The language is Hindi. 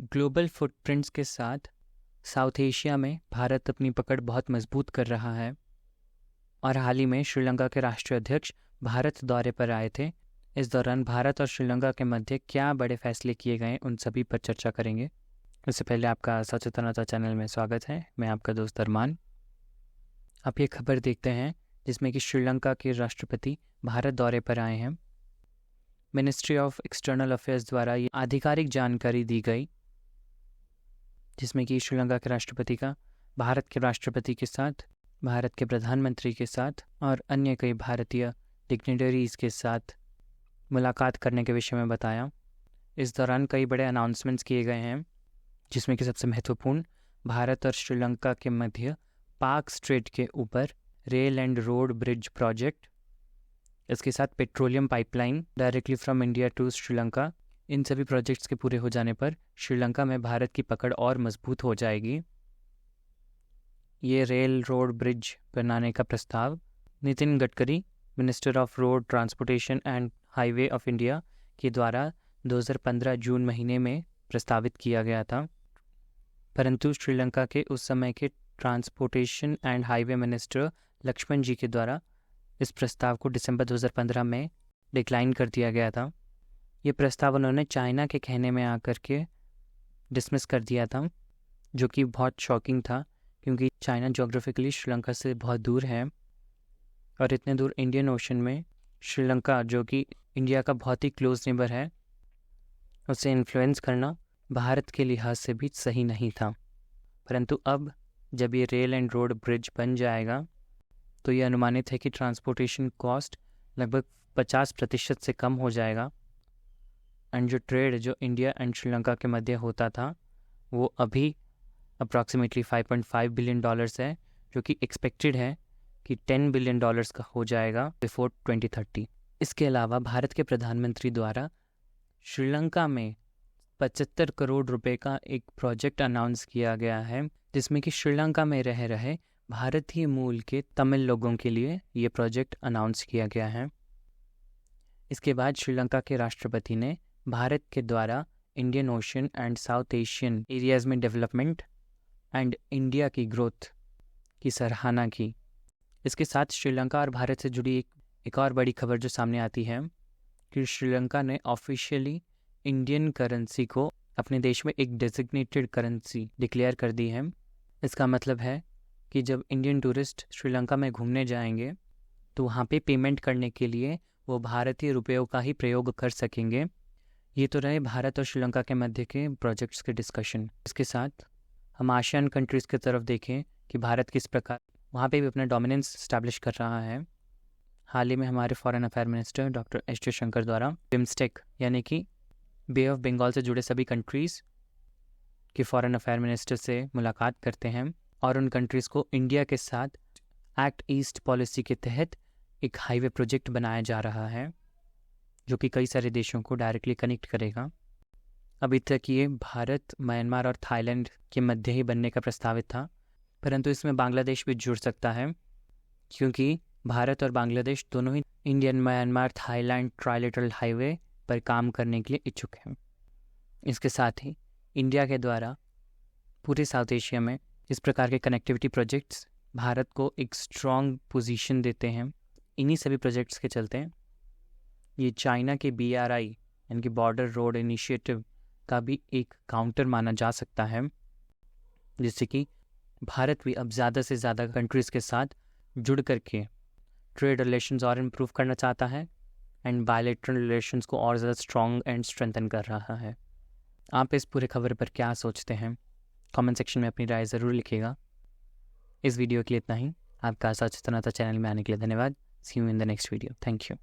ग्लोबल फुटप्रिंट्स के साथ साउथ एशिया में भारत अपनी पकड़ बहुत मजबूत कर रहा है और हाल ही में श्रीलंका के राष्ट्रीय अध्यक्ष भारत दौरे पर आए थे। इस दौरान भारत और श्रीलंका के मध्य क्या बड़े फैसले किए गए उन सभी पर चर्चा करेंगे। उससे पहले आपका सचेतनता चैनल में स्वागत है। मैं आपका दोस्त अरमान। आप ये खबर देखते हैं जिसमें कि श्रीलंका के राष्ट्रपति भारत दौरे पर आए हैं। मिनिस्ट्री ऑफ एक्सटर्नल अफेयर्स द्वारा ये आधिकारिक जानकारी दी गई, जिसमें कि श्रीलंका के राष्ट्रपति का भारत के राष्ट्रपति के साथ, भारत के प्रधानमंत्री के साथ और अन्य कई भारतीय डिग्निटरीज के साथ मुलाकात करने के विषय में बताया। इस दौरान कई बड़े अनाउंसमेंट्स किए गए हैं, जिसमें कि सबसे महत्वपूर्ण भारत और श्रीलंका के मध्य पाक स्ट्रेट के ऊपर rail and road bridge project, इसके साथ petroleum pipeline directly from India to Sri Lanka. इन सभी प्रोजेक्ट्स के पूरे हो जाने पर श्रीलंका में भारत की पकड़ और मजबूत हो जाएगी। ये रेल रोड ब्रिज बनाने का प्रस्ताव Nitin Gadkari, minister of road transportation and highway of India के द्वारा 2015 जून महीने में प्रस्तावित किया गया था, परंतु श्रीलंका के उस समय के transportation and highway minister Laxman ji के द्वारा इस प्रस्ताव को दिसंबर 2015 में डिक्लाइन कर दिया गया था। ये प्रस्ताव उन्होंने चाइना के कहने में आकर के डिसमिस कर दिया था, जो कि बहुत शॉकिंग था, क्योंकि चाइना ज्योग्राफिकली श्रीलंका से बहुत दूर है और इतने दूर इंडियन ओशन में श्रीलंका, जो कि इंडिया का बहुत ही क्लोज नेबर है, उसे इन्फ्लुएंस करना भारत के लिहाज से भी सही नहीं था। परंतु अब जब ये रेल एंड रोड ब्रिज बन जाएगा तो ये अनुमानित है कि ट्रांसपोर्टेशन कॉस्ट लगभग 50% से कम हो जाएगा एंड जो ट्रेड जो इंडिया एंड श्रीलंका के मध्य होता था वो अभी अप्रॉक्सीमेटली $5.5 बिलियन है, जो कि एक्सपेक्टेड है कि $10 बिलियन का हो जाएगा बिफोर 2030। इसके अलावा भारत के प्रधानमंत्री द्वारा श्रीलंका में 75 करोड़ रुपए का एक प्रोजेक्ट अनाउंस किया गया है, जिसमें कि श्रीलंका में रह रहे भारतीय मूल के तमिल लोगों के लिए ये प्रोजेक्ट अनाउंस किया गया है। इसके बाद श्रीलंका के राष्ट्रपति ने भारत के द्वारा Indian ocean and south Asian areas में डेवलपमेंट एंड इंडिया की ग्रोथ की सराहना की। इसके साथ श्रीलंका और भारत से जुड़ी एक और बड़ी खबर जो सामने आती है कि श्रीलंका ने ऑफिशियली इंडियन करेंसी को अपने देश में एक डेजिग्नेटेड करेंसी डिक्लेयर कर दी है। इसका मतलब है कि जब इंडियन टूरिस्ट श्रीलंका में घूमने जाएंगे तो वहाँ पे पेमेंट करने के लिए वो भारतीय रुपयों का ही प्रयोग कर सकेंगे। ये तो रहे भारत और श्रीलंका के मध्य के प्रोजेक्ट्स के डिस्कशन। इसके साथ हम आसियान कंट्रीज़ की तरफ देखें कि भारत किस प्रकार वहाँ पे भी अपना डोमिनेंस इस्टेब्लिश कर रहा है। हाल ही में हमारे foreign affair minister doctor S Jaishankar द्वारा बिम्स्टेक यानी कि बे ऑफ बंगाल से जुड़े सभी कंट्रीज़ के फॉरेन अफेयर मिनिस्टर से मुलाकात करते हैं और उन कंट्रीज़ को इंडिया के साथ एक्ट ईस्ट पॉलिसी के तहत एक हाईवे प्रोजेक्ट बनाया जा रहा है, जो कि कई सारे देशों को डायरेक्टली कनेक्ट करेगा। अभी तक ये भारत, म्यांमार और थाईलैंड के मध्य ही बनने का प्रस्तावित था, परंतु इसमें बांग्लादेश भी जुड़ सकता है, क्योंकि भारत और बांग्लादेश दोनों ही Indian Myanmar Thailand trilateral highway पर काम करने के लिए इच्छुक हैं। इसके साथ ही इंडिया के द्वारा पूरे साउथ एशिया में इस प्रकार के कनेक्टिविटी प्रोजेक्ट्स भारत को एक स्ट्रॉन्ग पोजीशन देते हैं। इन्हीं सभी प्रोजेक्ट्स के चलते ये चाइना के BRI यानी कि बॉर्डर रोड इनिशिएटिव का भी एक काउंटर माना जा सकता है, जिससे कि भारत भी अब ज़्यादा से ज़्यादा कंट्रीज़ के साथ जुड़ करके ट्रेड रिलेशंस और इम्प्रूव करना चाहता है एंड बायलैटरल रिलेशंस को और ज़्यादा स्ट्रॉन्ग एंड स्ट्रेंथन कर रहा है। आप इस पूरे खबर पर क्या सोचते हैं? कमेंट सेक्शन में अपनी राय ज़रूर लिखिएगा। इस वीडियो के लिए इतना ही। आपका सचेतनता चैनल में आने के लिए धन्यवाद। See you in the next video. Thank you.